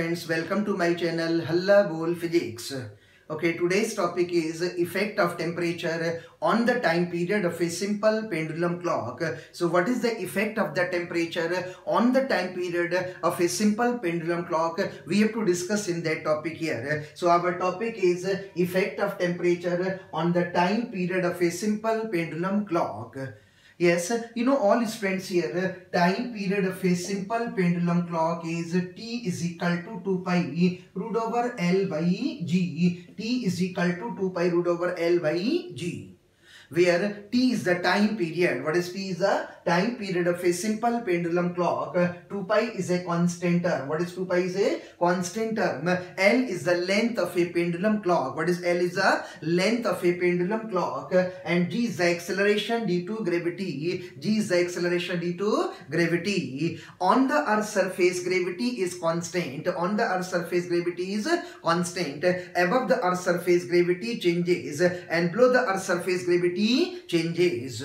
friends, welcome to my channel Halla Bol Physics. Okay, today's topic is effect of temperature on the time period of a simple pendulum clock. So what is the effect of the temperature on the time period of a simple pendulum clock? We have to discuss in that topic here. So our topic is effect of temperature on the time period of a simple pendulum clock. Yes, you know all students here, time period of a simple pendulum clock is T is equal to 2 pi root over L by G. T is equal to 2 pi root over L by G. Where T is the time period. What is T? Is the time period of a simple pendulum clock. 2 pi is a constant term. What is 2 pi? Is a constant term. L is the length of a pendulum clock. What is L? Is the length of a pendulum clock. And G is the acceleration due to gravity. G is the acceleration due to gravity. On the Earth's surface, gravity is constant. On the Earth's surface, gravity is constant. Above the Earth's surface, gravity changes. And below the Earth's surface, gravity changes.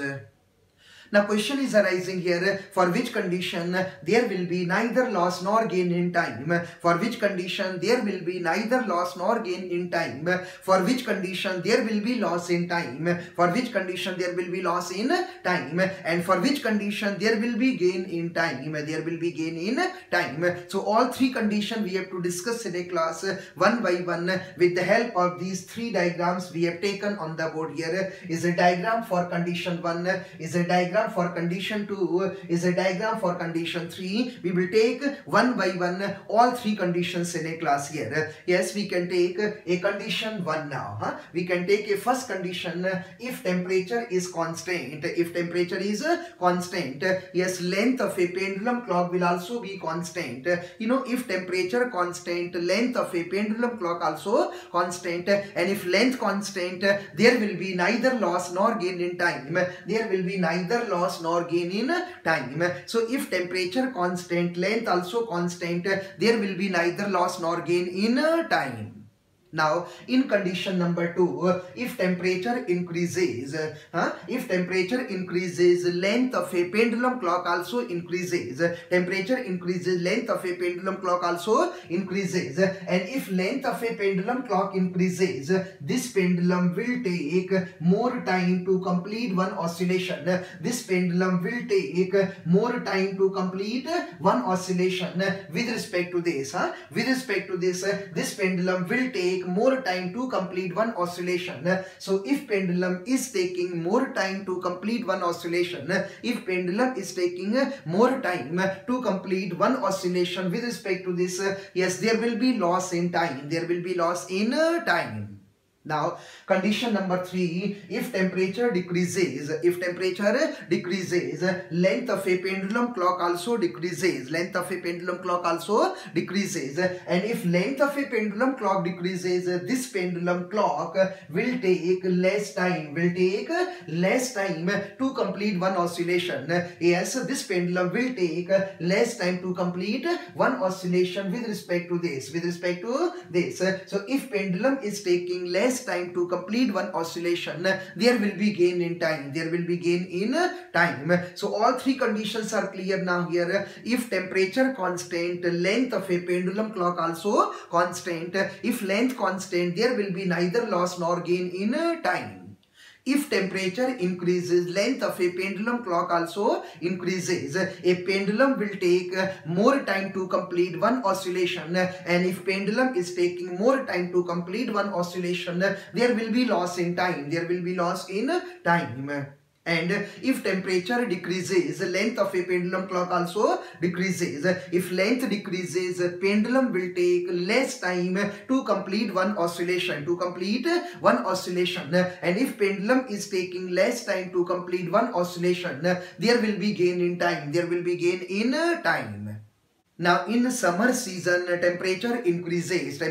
Now question is arising here, for which condition there will be neither loss nor gain in time. For which condition there will be neither loss nor gain in time. For which condition there will be loss in time. For which condition there will be loss in time. And for which condition there will be gain in time. There will be gain in time. So all three conditions we have to discuss in a class one by one. With the help of these three diagrams we have taken on the board here. Is a diagram for condition 1, is a diagram for condition 2, is a diagram for condition 3. We will take one by one all three conditions in a class here. Yes, we can take a condition 1 now. We can take a first condition, if temperature is constant. If temperature is constant, yes, length of a pendulum clock will also be constant. You know, if temperature constant, length of a pendulum clock also constant. And if length constant, there will be neither loss nor gain in time. There will be neither loss nor gain in time. So if temperature constant, length also constant, there will be neither loss nor gain in time. Now, in condition number 2, if temperature increases, length of a pendulum clock also increases. Temperature increases, length of a pendulum clock also increases. And if length of a pendulum clock increases, this pendulum will take more time to complete one oscillation. This pendulum will take more time to complete one oscillation. With respect to this, this pendulum will take more time to complete one oscillation. So if pendulum is taking more time to complete one oscillation, if pendulum is taking more time to complete one oscillation with respect to this, yes, there will be loss in time. There will be loss in time. Now, condition number 3, if temperature decreases, length of a pendulum clock also decreases. Length of a pendulum clock also decreases. And if length of a pendulum clock decreases, this pendulum clock will take less time, to complete one oscillation. Yes, this pendulum will take less time to complete one oscillation with respect to this. So if pendulum is taking less time to complete one oscillation, there will be gain in time. So all three conditions are clear now here. If temperature constant, length of a pendulum clock also constant. If length constant, there will be neither loss nor gain in time. If temperature increases, length of a pendulum clock also increases. A pendulum will take more time to complete one oscillation. And if pendulum is taking more time to complete one oscillation, there will be loss in time. And if temperature decreases, length of a pendulum clock also decreases. If length decreases, pendulum will take less time to complete one oscillation. And if pendulum is taking less time to complete one oscillation, there will be gain in time. Now in summer season, temperature increases. So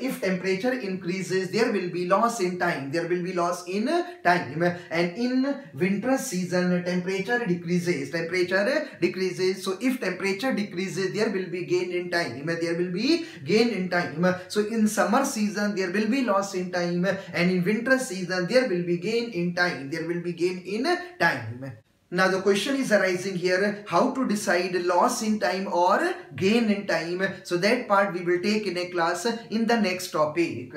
if temperature increases, there will be loss in time. And in winter season, temperature decreases. So if temperature decreases, there will be gain in time. So in summer season, there will be loss in time. And in winter season, there will be gain in time. Now the question is arising here, how to decide loss in time or gain in time. So that part we will take in a class in the next topic.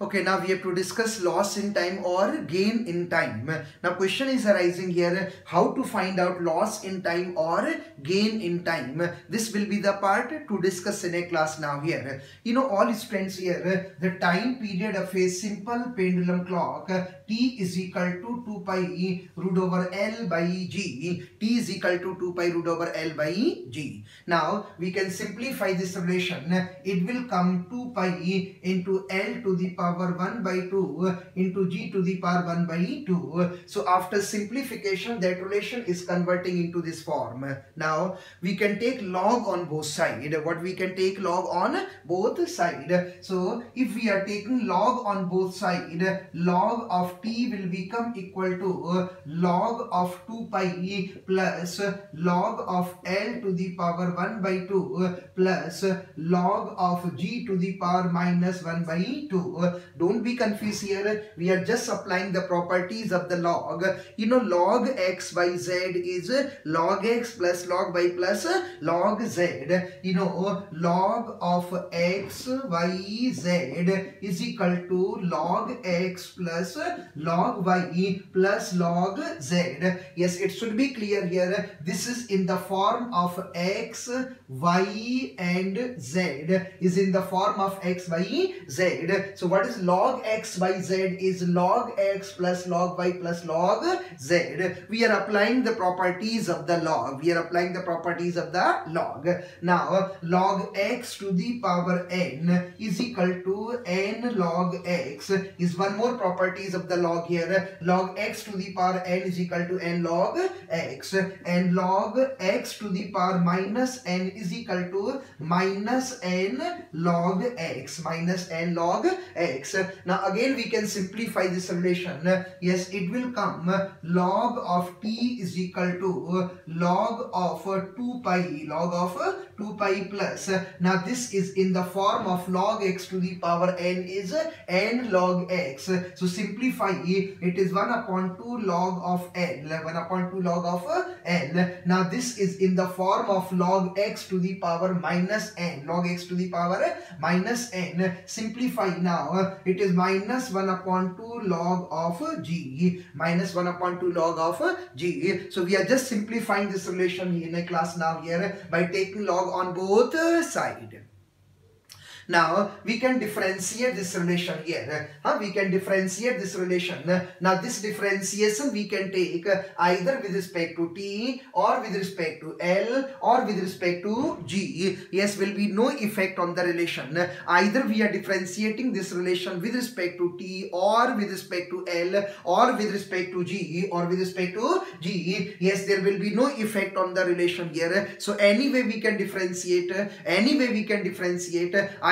Okay, now we have to discuss loss in time or gain in time. Now question is arising here, how to find out loss in time or gain in time. This will be the part to discuss in a class now here. You know all students here, the time period of a simple pendulum clock T is equal to 2 pi root over L by G. T is equal to 2 pi root over L by G. Now we can simplify this relation. It will come 2 pi into L to the power 1 by 2 into G to the power 1 by 2. So after simplification, that relation is converting into this form. Now we can take log on both sides. What we can take log on both sides. So if we are taking log on both sides, log of T will become equal to log of 2 pi plus log of L to the power 1 by 2 plus log of G to the power minus 1 by 2. Don't be confused here. We are just applying the properties of the log. You know, log x by z is log x plus log y plus log z. You know, log of x y z is equal to log x plus log y plus log z. Yes, it should be clear here. This is in the form of x, y and z. Is in the form of x, y, z. So what is log x by z is log x plus log y plus log z. We are applying the properties of the log. We are applying the properties of the log. Now log x to the power n is equal to n log x is one more properties of the log here. Log x to the power n is equal to n log x, and log x to the power minus n is equal to minus n log x, minus n log x. Now again we can simplify this relation. Yes, it will come log of t is equal to log of 2 pi, log of 2 pi plus. Now this is in the form of log x to the power n is n log x. So simplify it is 1 upon 2 log of n, 1 upon 2 log of n. Now this is in the form of log x to the power minus n, log x to the power minus n. Simplify now, it is minus 1 upon 2 log of g, minus 1 upon 2 log of g. So we are just simplifying this relation in a class now here by taking log on both sides. Now we can differentiate this relation here. We can differentiate this relation. Now this differentiation we can take either with respect to t or with respect to L or with respect to g. Yes, will be no effect on the relation. Either we are differentiating this relation with respect to t or with respect to L or with respect to g or with respect to g. Yes, there will be no effect on the relation here. So anyway we can differentiate,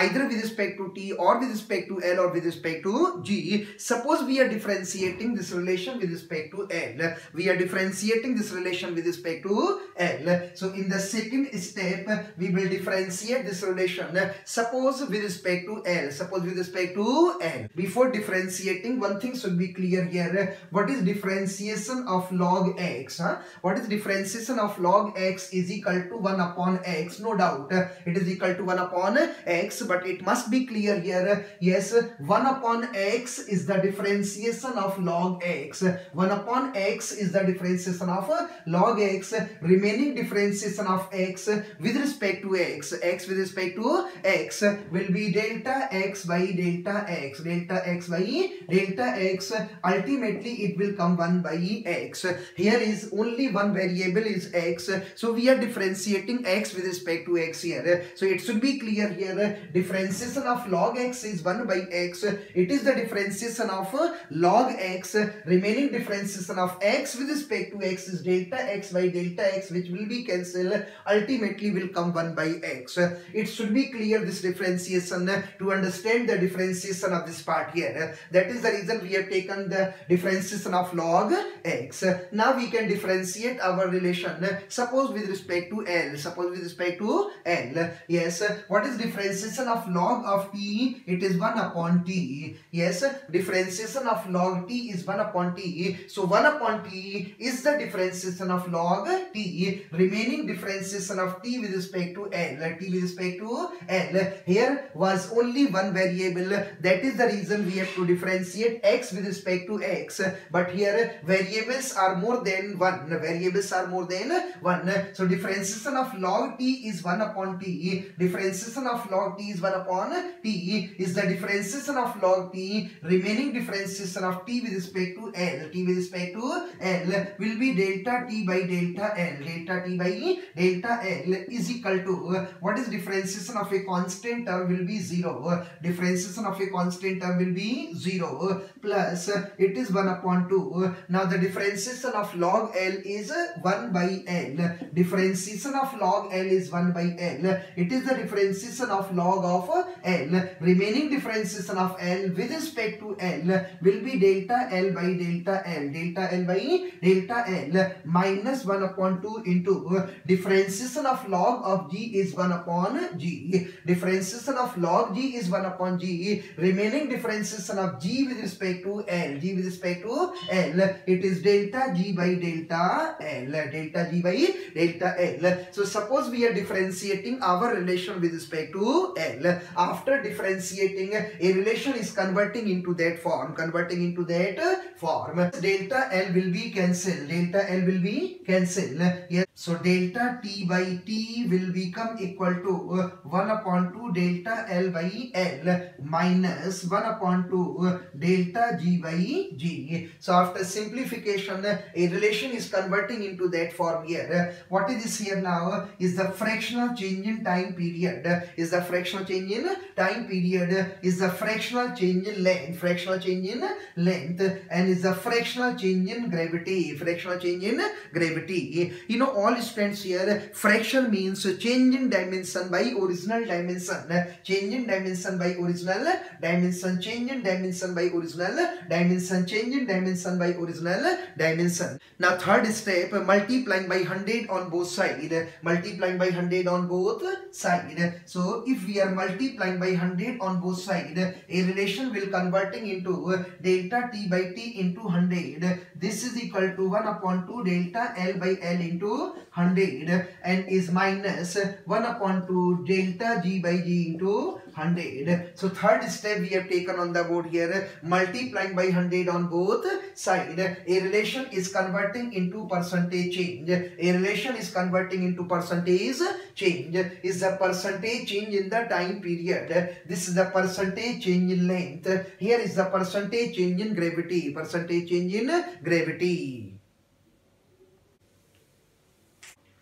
either with respect to t or with respect to L or with respect to g. Suppose we are differentiating this relation with respect to L. We are differentiating this relation with respect to L. So in the second step, we will differentiate this relation. Suppose with respect to L. Suppose with respect to L. Before differentiating, one thing should be clear here. What is differentiation of log x? What is differentiation of log x is equal to 1 upon x? No doubt. It is equal to 1 upon x, but it must be clear here. Yes, 1 upon x is the differentiation of log x. 1 upon x is the differentiation of log x. Remaining differentiation of x with respect to x with respect to x will be delta x by delta x, delta x by delta x. Ultimately it will come 1 by x. Here is only one variable is x, so we are differentiating x with respect to x here. So it should be clear here, differentiation of log x is 1 by x. It is the differentiation of log x. Remaining differentiation of x with respect to x is delta x by delta x, which will be cancelled. Ultimately will come 1 by x. It should be clear this differentiation to understand the differentiation of this part here. That is the reason we have taken the differentiation of log x. Now we can differentiate our relation. Suppose with respect to L. Suppose with respect to L. Yes. What is differentiation of log of t, it is 1 upon t. Yes, differentiation of log t is 1 upon t. So 1 upon t is the differentiation of log t. Remaining differentiation of t with respect to L. T with respect to L. Here was only one variable. That is the reason we have to differentiate x with respect to x. But here variables are more than one. Variables are more than one. So differentiation of log t is 1 upon t. Differentiation of log t is 1 upon t is the differentiation of log t. Remaining differentiation of t with respect to L. T with respect to L will be delta t by delta L. Delta t by delta L is equal to, what is differentiation of a constant term will be 0. Differentiation of a constant term will be 0 plus it is 1 upon 2. Now the differentiation of log L is 1 by L. Differentiation of log L is 1 by L. It is the differentiation of log of L. Remaining differentiation of L with respect to L will be delta L by delta L. Delta L by delta L minus 1 upon 2 into differentiation of log of G is 1 upon G. Differentiation of log G is 1 upon G. Remaining differentiation of G with respect to L. G with respect to L. It is delta G by delta L. Delta G by delta L. So suppose we are differentiating our relation with respect to L. After differentiating, a relation is converting into that form. Converting into that form. Delta L will be cancelled. Delta L will be cancelled. Yes. So delta t by t will become equal to 1 upon 2 delta L by L minus 1 upon 2 delta G by G. So after simplification, a relation is converting into that form here. What is this here now? Is the fractional change in time period. Is the fractional change in time period. Is the fractional change in length. Fractional change in length. And is the fractional change in gravity. Fractional change in gravity. You know, all students here, fraction means change in dimension by original dimension. Change in dimension by original dimension. Change in dimension by original dimension. Change in dimension by original dimension. Now third step, multiplying by 100 on both sides. Multiplying by 100 on both sides. So if we are multiplying by 100 on both sides, a relation will converting into delta t by t into 100. This is equal to 1 upon 2 delta L by L into 100 and is minus 1 upon 2 delta G by G into 100. So third step we have taken on the board here, multiplying by 100 on both sides. A relation is converting into percentage change. A relation is converting into percentage change. Is the percentage change in the time period. This is the percentage change in length. Here is the percentage change in gravity. Percentage change in gravity.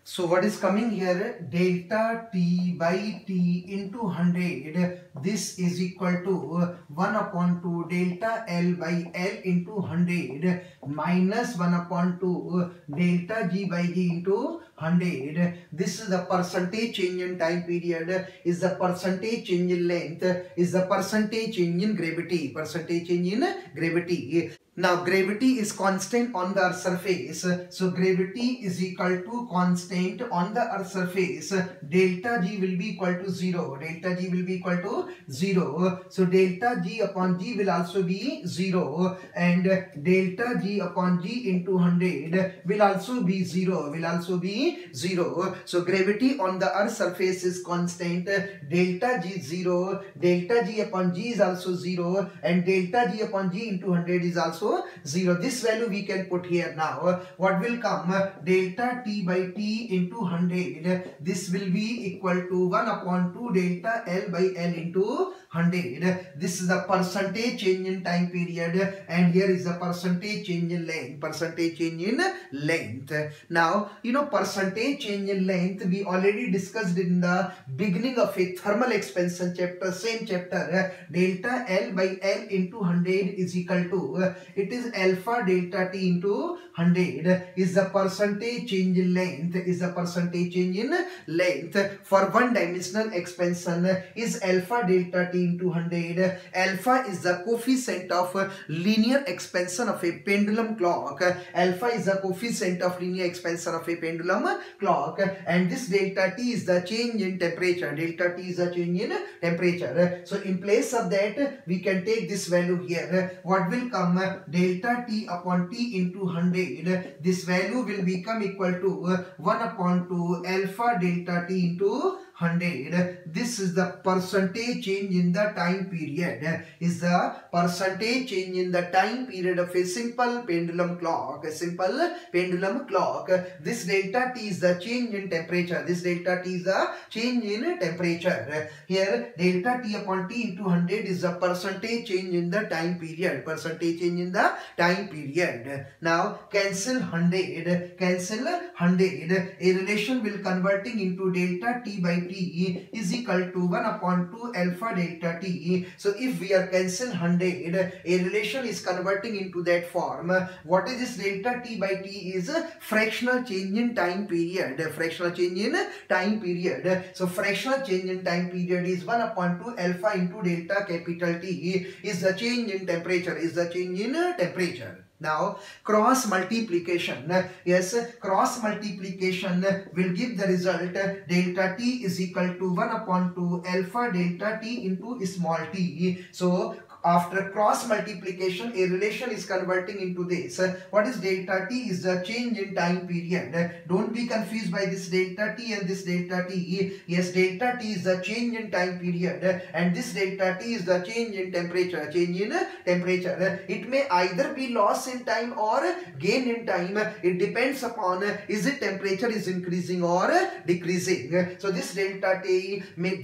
So what is coming here? Delta t by t into 100. This is equal to 1 upon 2 delta L by L into 100 minus 1 upon 2 delta G by G into 100. This is the percentage change in time period. Is the percentage change in length. Is the percentage change in gravity. Percentage change in gravity. Now gravity is constant on the earth surface. So gravity is equal to constant on the earth surface. Delta G will be equal to 0. Delta G will be equal to 0. So delta G upon G will also be 0. And delta G upon G into 100 will also be 0. Will also be 0. So gravity on the earth surface is constant. Delta G 0. Delta G upon G is also 0. And delta G upon G into 100 is also 0. This value we can put here now. What will come? Delta t by t into 100. This will be equal to 1 upon 2 delta L by L into 100. This is the percentage change in time period, and here is the percentage change in length. Percentage change in length. Now, you know, percentage change in length we already discussed in the beginning of a thermal expansion chapter, same chapter. Delta L by L into 100 is equal to, it is alpha delta t into 100 is the percentage change in length. Is the percentage change in length for one dimensional expansion is alpha delta t into 100. Alpha is the coefficient of linear expansion of a pendulum clock. Alpha is the coefficient of linear expansion of a pendulum clock, and this delta t is the change in temperature. Delta t is the change in temperature. So in place of that, we can take this value here. What will come? Delta t upon t into 100. This value will become equal to 1 upon 2 alpha delta t into 100. This is the percentage change in the time period. Is the percentage change in the time period of a simple pendulum clock. A simple pendulum clock. This delta t is the change in temperature. This delta t is the change in temperature. Here delta t upon t into 100 is the percentage change in the time period. Percentage change in the time period. Now cancel 100. Cancel 100. A relation will converting into delta t by t is equal to 1 upon 2 alpha delta t. So if we are cancel 100, a relation is converting into that form. What is this delta t by t? Is a fractional change in time period. Fractional change in time period. So fractional change in time period is 1 upon 2 alpha into delta capital T is the change in temperature. Is the change in temperature. Now cross multiplication. Yes, cross multiplication will give the result delta t is equal to 1 upon 2 alpha delta t into small t. So after cross multiplication, a relation is converting into this. What is delta t? Is the change in time period. Don't be confused by this delta t and this delta t. Yes, delta t is the change in time period and this delta t is the change in temperature. Change in temperature. It may either be loss in time or gain in time. It depends upon is it temperature is increasing or decreasing. So this delta t may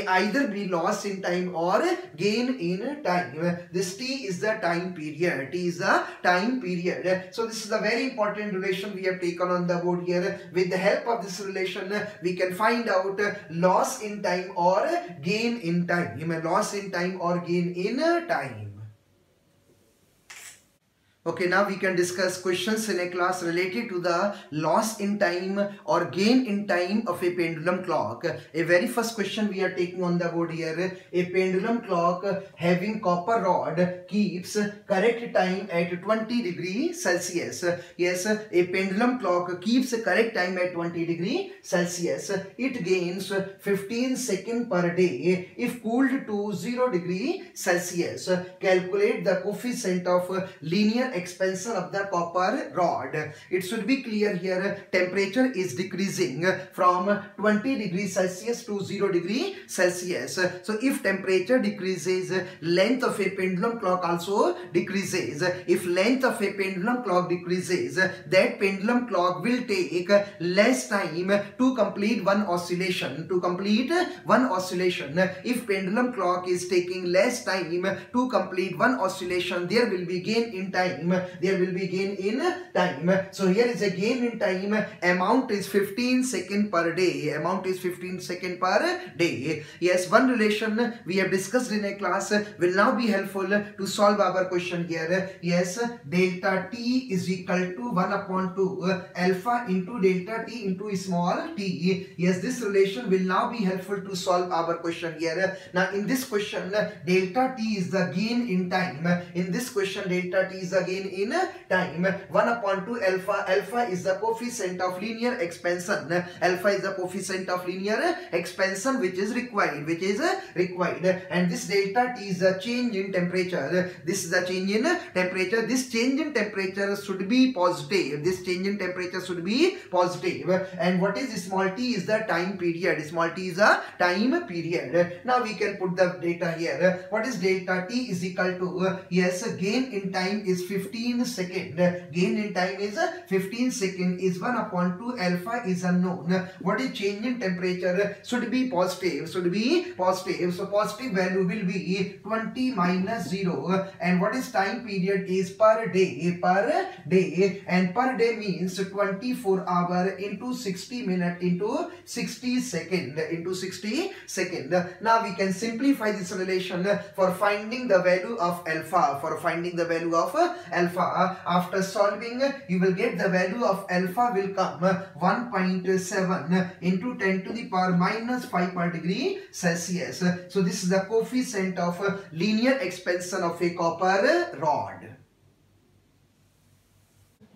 either be loss in time or gain in time. This t is the time period. T is the time period. So this is a very important relation we have taken on the board here. With the help of this relation, we can find out loss in time or gain in time. Loss in time or gain in time. Okay, now we can discuss questions in a class related to the loss in time or gain in time of a pendulum clock. A very first question we are taking on the board here. A pendulum clock having copper rod keeps correct time at 20 degrees Celsius. Yes, a pendulum clock keeps correct time at 20 degrees Celsius. It gains 15 seconds per day if cooled to 0 degrees Celsius. Calculate the coefficient of linear expansion of the copper rod. It should be clear here, temperature is decreasing from 20 degrees Celsius to 0 degrees Celsius. So if temperature decreases, length of a pendulum clock also decreases. If length of a pendulum clock decreases, that pendulum clock will take less time to complete one oscillation. If pendulum clock is taking less time to complete one oscillation, there will be gain in time. So here is a gain in time. Amount is 15 seconds per day. Yes, one relation we have discussed in a class will now be helpful to solve our question here. Yes, delta t is equal to 1 upon 2 alpha into delta t into small t. Yes, this relation will now be helpful to solve our question here. Now in this question, delta t is the gain in time. In time. 1 upon 2 alpha. Alpha is the coefficient of linear expansion. Which is required. And this delta t is a change in temperature. This change in temperature should be positive. And what is small t? Is the time period. Now we can put the data here. What is delta t is equal to? Yes, gain in time is 15 seconds. Gain in time is 15 seconds is 1 upon 2 alpha is unknown. What is change in temperature? Should be positive. So positive value will be 20 minus 0. And what is time period is per day. And per day means 24 hour into 60 minutes into 60 second. Now we can simplify this relation for finding the value of alpha. alpha. After solving, you will get the value of alpha will come 1.7 into 10 to the power minus 5 per degree Celsius. So this is the coefficient of linear expansion of a copper rod.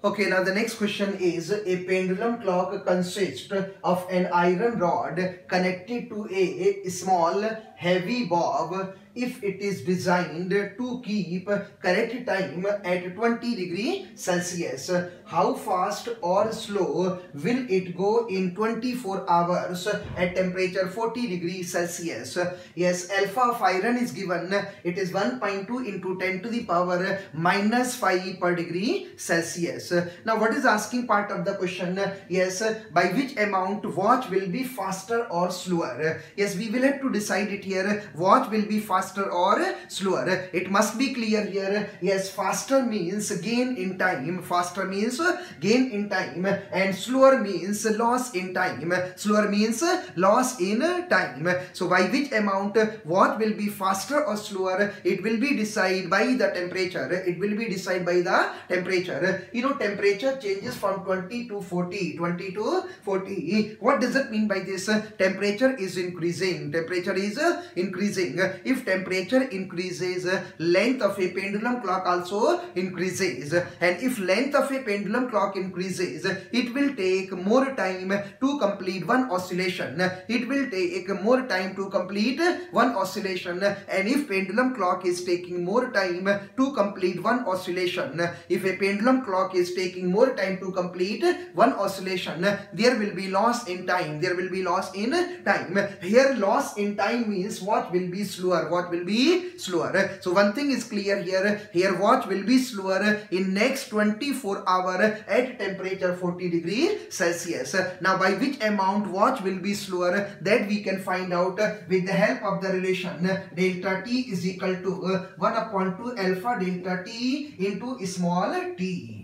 Okay, now the next question is, a pendulum clock consists of an iron rod connected to a small heavy bob. If it is designed to keep correct time at 20 °C, how fast or slow will it go in 24 hours at temperature 40 °C? Yes, alpha of iron is given. It is 1.2 into 10 to the power minus 5 per degree Celsius. Now what is asking part of the question? Yes, by which amount watch will be faster or slower? Yes, we will have to decide it here. Watch will be faster or slower. It must be clear here. Yes, faster means gain in time. Faster means gain in time, and slower means loss in time. Slower means loss in time. So by which amount what will be faster or slower? It will be decided by the temperature. It will be decided by the temperature. You know, temperature changes from 20 to 40. 20 to 40. What does it mean by this? Temperature is increasing. Temperature is increasing. If temperature increases, length of a pendulum clock also increases. And if length of a pendulum clock increases, it will take more time to complete one oscillation. It will take more time to complete one oscillation. And if pendulum clock is taking more time to complete one oscillation, if a pendulum clock is taking more time to complete one oscillation, there will be loss in time. There will be loss in time. Here loss in time means watch will be slower. What will be slower? So one thing is clear here. Here watch will be slower in next 24 hours at temperature 40 °C. Now by which amount watch will be slower, that we can find out with the help of the relation delta T is equal to 1/2 alpha delta T into small t.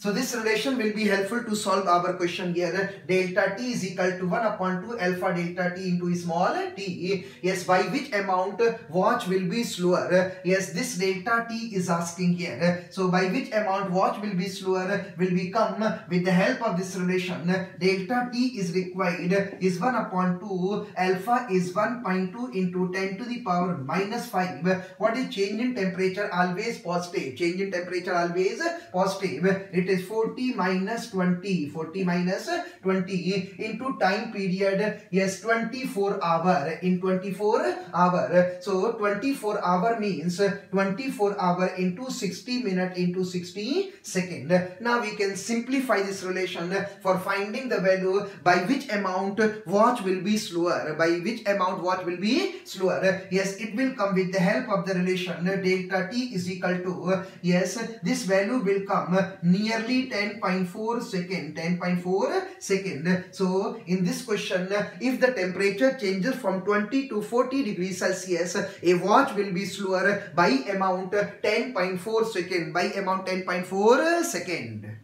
So this relation will be helpful to solve our question here. Delta T is equal to 1/2 alpha delta T into small t. Yes, by which amount watch will be slower? Yes, this delta T is asking here. So by which amount watch will be slower will become with the help of this relation. Delta T is required is 1/2 alpha is 1.2 into 10 to the power minus 5. What is change in temperature? Always positive. Change in temperature always positive. It is 40 minus 20. 40 minus 20 into time period. Yes, 24 hour. In 24 hour. So 24 hour means 24 hour into 60 minute into 60 second. Now we can simplify this relation for finding the value by which amount watch will be slower. By which amount watch will be slower. Yes, it will come with the help of the relation delta T is equal to, yes, this value will come nearly 10.4 second. 10.4 second. So in this question, if the temperature changes from 20 to 40 °C, a watch will be slower by amount 10.4 second. By amount 10.4 second.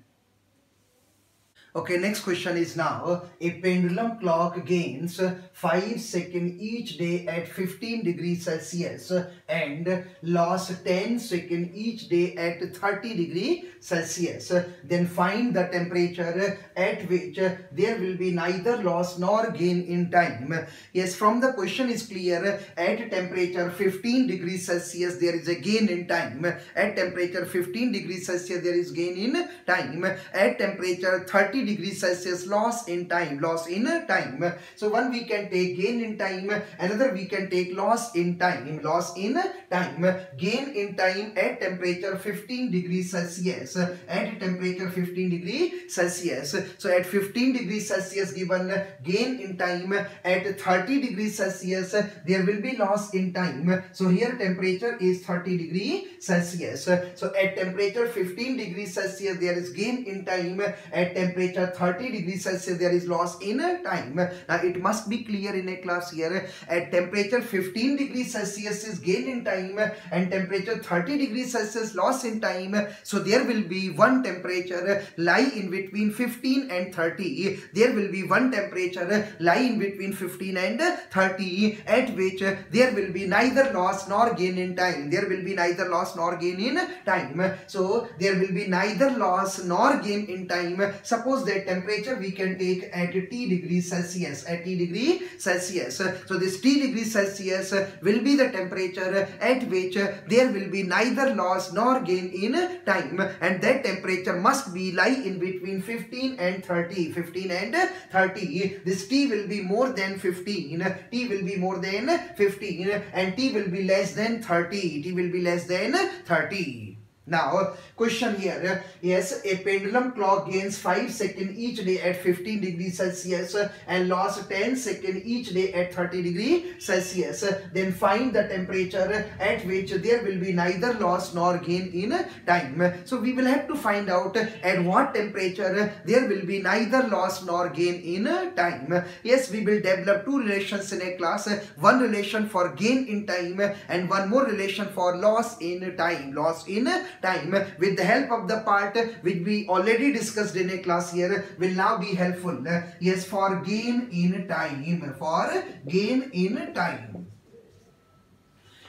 Okay, next question is now, a pendulum clock gains 5 seconds each day at 15 °C and loss 10 seconds each day at 30 °C. Then find the temperature at which there will be neither loss nor gain in time. Yes, from the question is clear, at temperature 15 °C there is a gain in time. At temperature 15 °C there is gain in time. At temperature 30 °C loss in time. Loss in time. So one we can take gain in time, another we can take loss in time. Loss in time. Gain in time at temperature 15 °C. At temperature 15 °C. So at 15 °C given gain in time, at 30 °C there will be loss in time. So here temperature is 30 °C. So at temperature 15 °C there is gain in time. At temperature temperature 30 degrees Celsius, there is loss in time. Now it must be clear in a class here, at temperature 15 degrees Celsius is gain in time and temperature 30 degrees Celsius loss in time. So there will be one temperature lie in between 15 and 30. There will be one temperature lie in between 15 and 30 at which there will be neither loss nor gain in time. There will be neither loss nor gain in time. So there will be neither loss nor gain in time. Suppose that temperature we can take at T degrees Celsius. At T degree Celsius. So this T degrees Celsius will be the temperature at which there will be neither loss nor gain in time, and that temperature must be lie in between 15 and 30. 15 and 30. This T will be more than 15. T will be more than 15 and T will be less than 30. T will be less than 30. Now, question here. Yes, a pendulum clock gains 5 seconds each day at 15 degrees Celsius and loss 10 seconds each day at 30 degrees Celsius. Then find the temperature at which there will be neither loss nor gain in time. So we will have to find out at what temperature there will be neither loss nor gain in time. Yes, we will develop two relations in a class. One relation for gain in time and one more relation for loss in time. Loss in time. With the help of the part which we already discussed in a class here will now be helpful. Yes, for gain in time. For gain in time.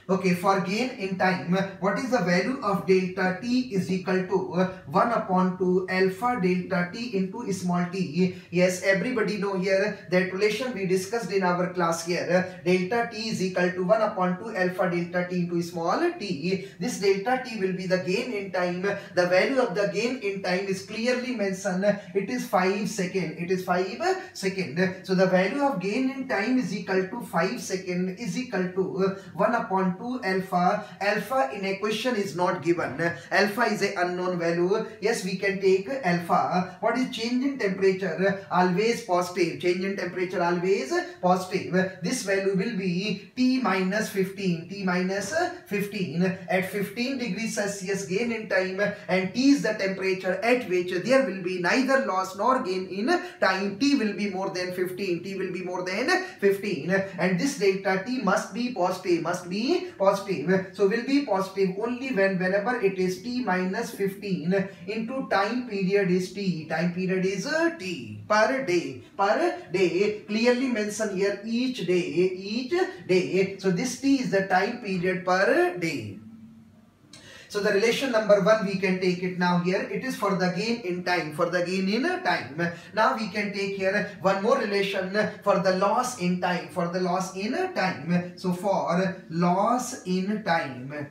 Okay, for gain in time, what is the value of delta t is equal to 1 upon 2 alpha delta t into small t. Yes, everybody know here that relation we discussed in our class here. Delta t is equal to 1 upon 2 alpha delta t into small t. This delta t will be the gain in time. The value of the gain in time is clearly mentioned. It is 5 seconds. It is 5 seconds. So the value of gain in time is equal to 5 seconds is equal to 1 upon 2 alpha. Alpha in a question is not given. Alpha is an unknown value. Yes, we can take alpha. What is change in temperature? Always positive. Change in temperature always positive. This value will be T minus 15. T minus 15 at 15 degrees Celsius gain in time, and T is the temperature at which there will be neither loss nor gain in time. T will be more than 15. T will be more than 15, and this delta T must be positive. Must be positive. So will be positive only whenever it is T minus 15 into time period is T. Time period is T per day. Per day. Clearly mentioned here each day. Each day. So this T is the time period per day. So the relation number 1 we can take it now here. It is for the gain in time. For the gain in time. Now we can take here one more relation for the loss in time. For the loss in time. So for loss in time.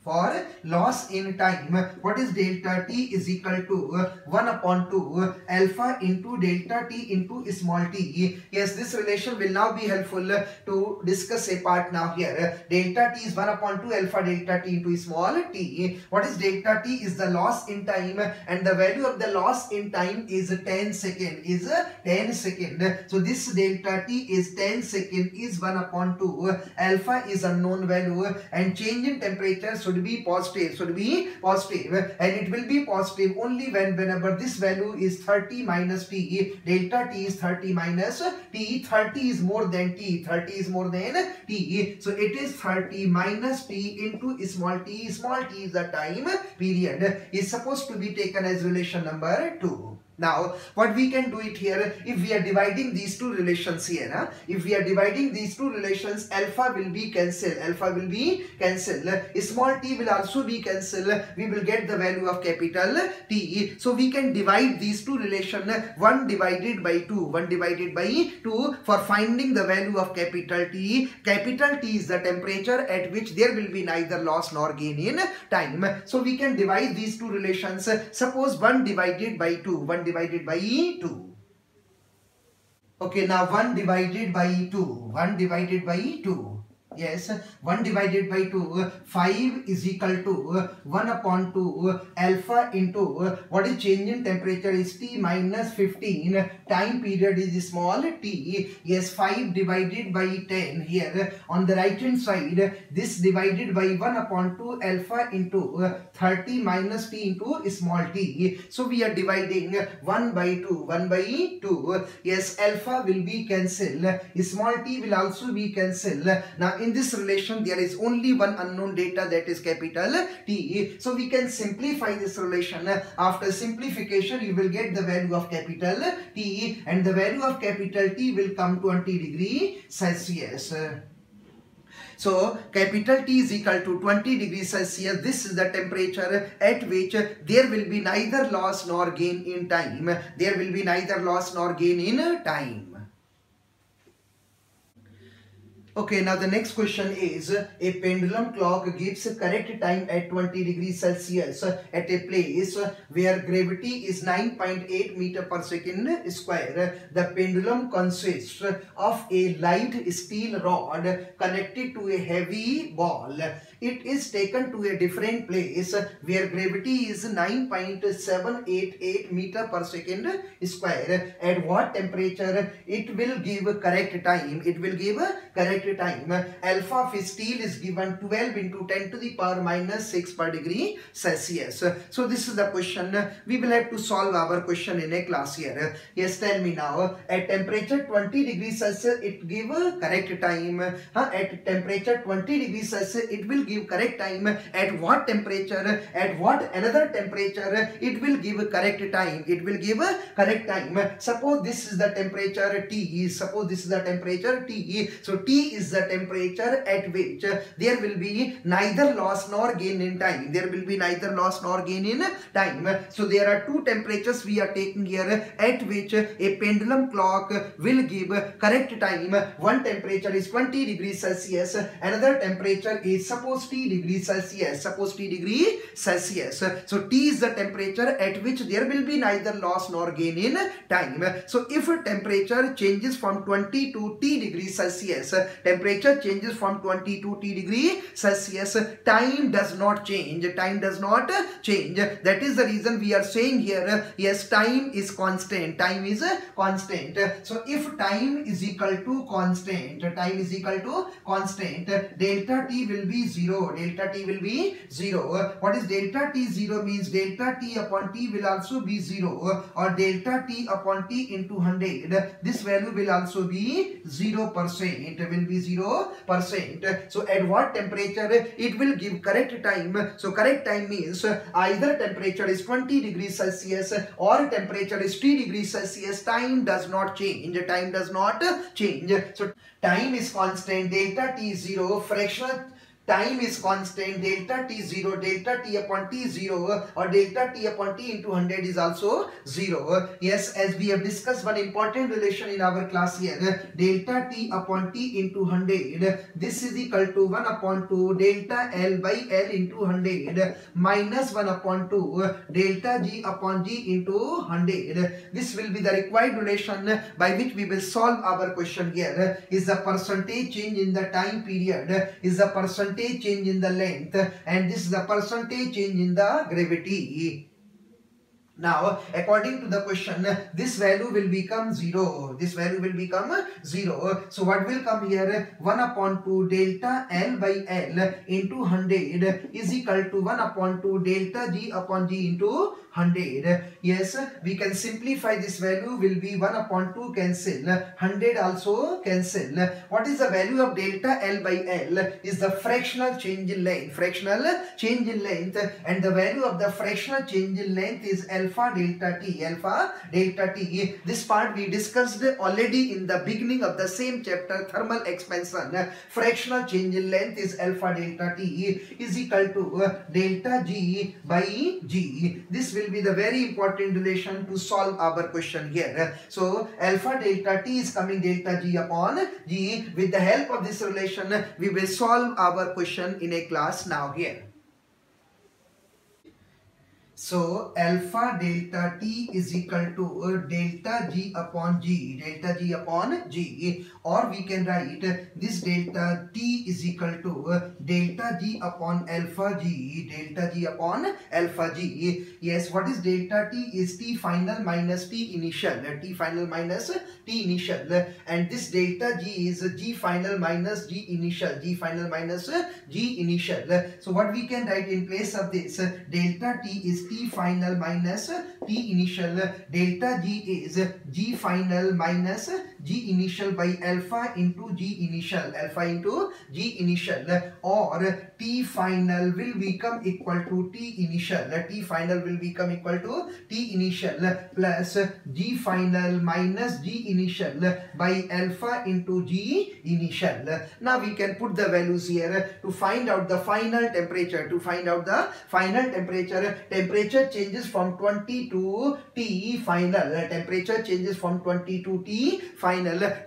For loss in time, what is delta t is equal to 1 upon 2 alpha into delta t into small t. Yes, this relation will now be helpful to discuss a part now here. Delta t is 1 upon 2 alpha delta t into small t. What is delta t is the loss in time, and the value of the loss in time is 10 second. Is 10 second. So this delta t is 10 second is 1 upon 2. Alpha is unknown value, and change in temperature should be positive. Should be positive, and it will be positive only whenever this value is 30 minus t. Delta t is 30 minus t. 30 is more than t. 30 is more than t. So it is 30 minus t into small t. Small t is the time period. Is supposed to be taken as relation number 2. Now, what we can do it here, if we are dividing these two relations here, if we are dividing these two relations, alpha will be cancelled. Alpha will be cancelled. Small t will also be cancelled. We will get the value of capital T. So we can divide these two relations 1 divided by 2. 1 divided by 2 for finding the value of capital T. Capital T is the temperature at which there will be neither loss nor gain in time. So we can divide these two relations. Suppose 1 divided by 2. 1 divided by 2. Okay, now 1 divided by 2. 1 divided by 2. Yes, 1 divided by 2, 5 is equal to 1 upon 2 alpha into what is change in temperature is T minus 15, time period is small t. Yes, 5 divided by 10 here on the right hand side, this divided by 1 upon 2 alpha into 30 minus t into small t. So we are dividing 1 by 2, 1 by 2. Yes, alpha will be cancelled, small t will also be cancelled. Now in this relation there is only one unknown data, that is capital T. So we can simplify this relation. After simplification you will get the value of capital T, and the value of capital T will come 20 degree Celsius. So capital T is equal to 20 degrees Celsius. This is the temperature at which there will be neither loss nor gain in time. There will be neither loss nor gain in time. Okay, now the next question is, a pendulum clock gives correct time at 20 degrees Celsius at a place where gravity is 9.8 meter per second square. The pendulum consists of a light steel rod connected to a heavy ball. It is taken to a different place where gravity is 9.788 meter per second square. At what temperature it will give correct time? It will give correct time. Alpha of steel is given 12 into 10 to the power minus 6 per degree Celsius. So this is the question. We will have to solve our question in a class here. Yes, tell me now. At temperature 20 degrees Celsius it give correct time. At temperature 20 degrees Celsius it will give correct time. At what temperature? At what another temperature it will give correct time? It will give correct time. Suppose this is the temperature T. Suppose this is the temperature T. So T is the temperature at which there will be neither loss nor gain in time. There will be neither loss nor gain in time. So there are two temperatures we are taking here at which a pendulum clock will give correct time. One temperature is 20 degrees Celsius. Another temperature is suppose T degrees Celsius. Suppose T degree Celsius. So T is the temperature at which there will be neither loss nor gain in time. So if temperature changes from 20 to T degrees Celsius, temperature changes from 20 to T degree Celsius, time does not change. Time does not change. That is the reason we are saying here, yes, time is constant. Time is constant. So if time is equal to constant, time is equal to constant, delta T will be 0. Delta T will be 0. What is delta T 0 means? Delta T upon T will also be 0, or delta T upon T into 100. This value will also be 0%. Will be 0%. So at what temperature it will give correct time? So correct time means either temperature is 20 degrees Celsius or temperature is 3 degrees Celsius. Time does not change. Time does not change. So time is constant. Delta T is 0. Fractional time is constant. Delta T 0, delta T upon T 0, or delta T upon T into 100 is also 0. Yes, as we have discussed one important relation in our class here, delta T upon T into 100, this is equal to 1 upon 2 delta L by L into 100 minus 1 upon 2 delta G upon G into 100. This will be the required relation by which we will solve our question here. Is the percentage change in the time period, is the percentage change in the length, and this is the percentage change in the gravity. Now, according to the question, this value will become 0. This value will become 0. So, what will come here? 1 upon 2 delta L by L into 100 is equal to 1 upon 2 delta G upon G into 100. Yes, we can simplify this value will be 1 upon 2 cancel. 100 also cancel. What is the value of delta L by L? Is the fractional change in length. Fractional change in length, and the value of the fractional change in length is alpha delta T. Alpha delta T. This part we discussed already in the beginning of the same chapter, thermal expansion. Fractional change in length is alpha delta T is equal to delta G by G. This will be the very important relation to solve our question here. So alpha delta T is coming delta G upon G. With the help of this relation, we will solve our question in a class now here. So alpha delta T is equal to delta G upon G, delta G upon G, or we can write this delta T is equal to delta G upon alpha G, delta G upon alpha G. Yes, what is delta T? Is T final minus T initial, T final minus T initial, and this delta G is G final minus G initial, G final minus G initial. So what we can write in place of this, delta T is T final minus T initial, delta G is G final minus G initial by alpha into G initial, alpha into G initial, or T final will become equal to T initial, T final will become equal to T initial plus G final minus G initial by alpha into G initial. Now we can put the values here to find out the final temperature. To find out the final temperature, temperature changes from 20 to T final. Temperature changes from 20 to T final.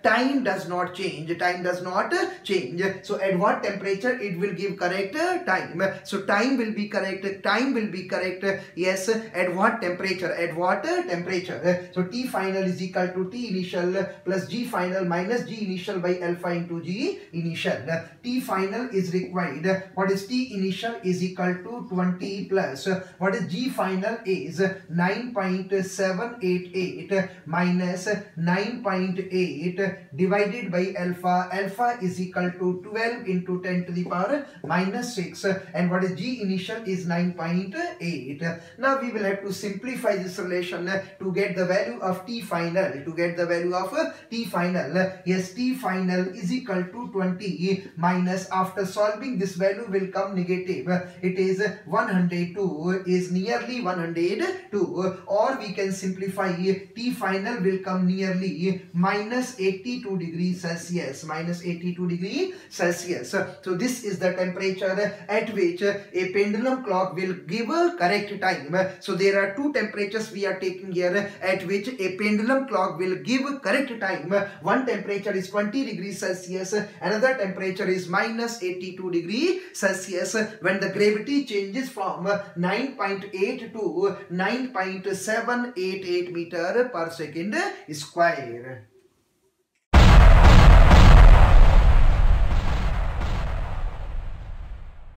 Time does not change. Time does not change. So at what temperature it will give correct time? So time will be correct. Time will be correct. Yes. At what temperature? At what temperature? So T final is equal to T initial plus G final minus G initial by alpha into G initial. T final is required. What is T initial is equal to 20 plus what is G final is 9.788 minus 9.8 divided by alpha. Alpha is equal to 12 into 10 to the power minus 6, and what is G initial is 9.8. Now we will have to simplify this relation to get the value of T final. To get the value of T final, yes, T final is equal to 20 minus, after solving this value will come negative. It is 102, is nearly 102, or we can simplify T final will come nearly minus 82 degrees Celsius, minus 82 degrees Celsius. So this is the temperature at which a pendulum clock will give a correct time. So there are two temperatures we are taking here at which a pendulum clock will give correct time. One temperature is 20 degrees Celsius, another temperature is minus 82 degrees Celsius, when the gravity changes from 9.8 to 9.788 meter per second square.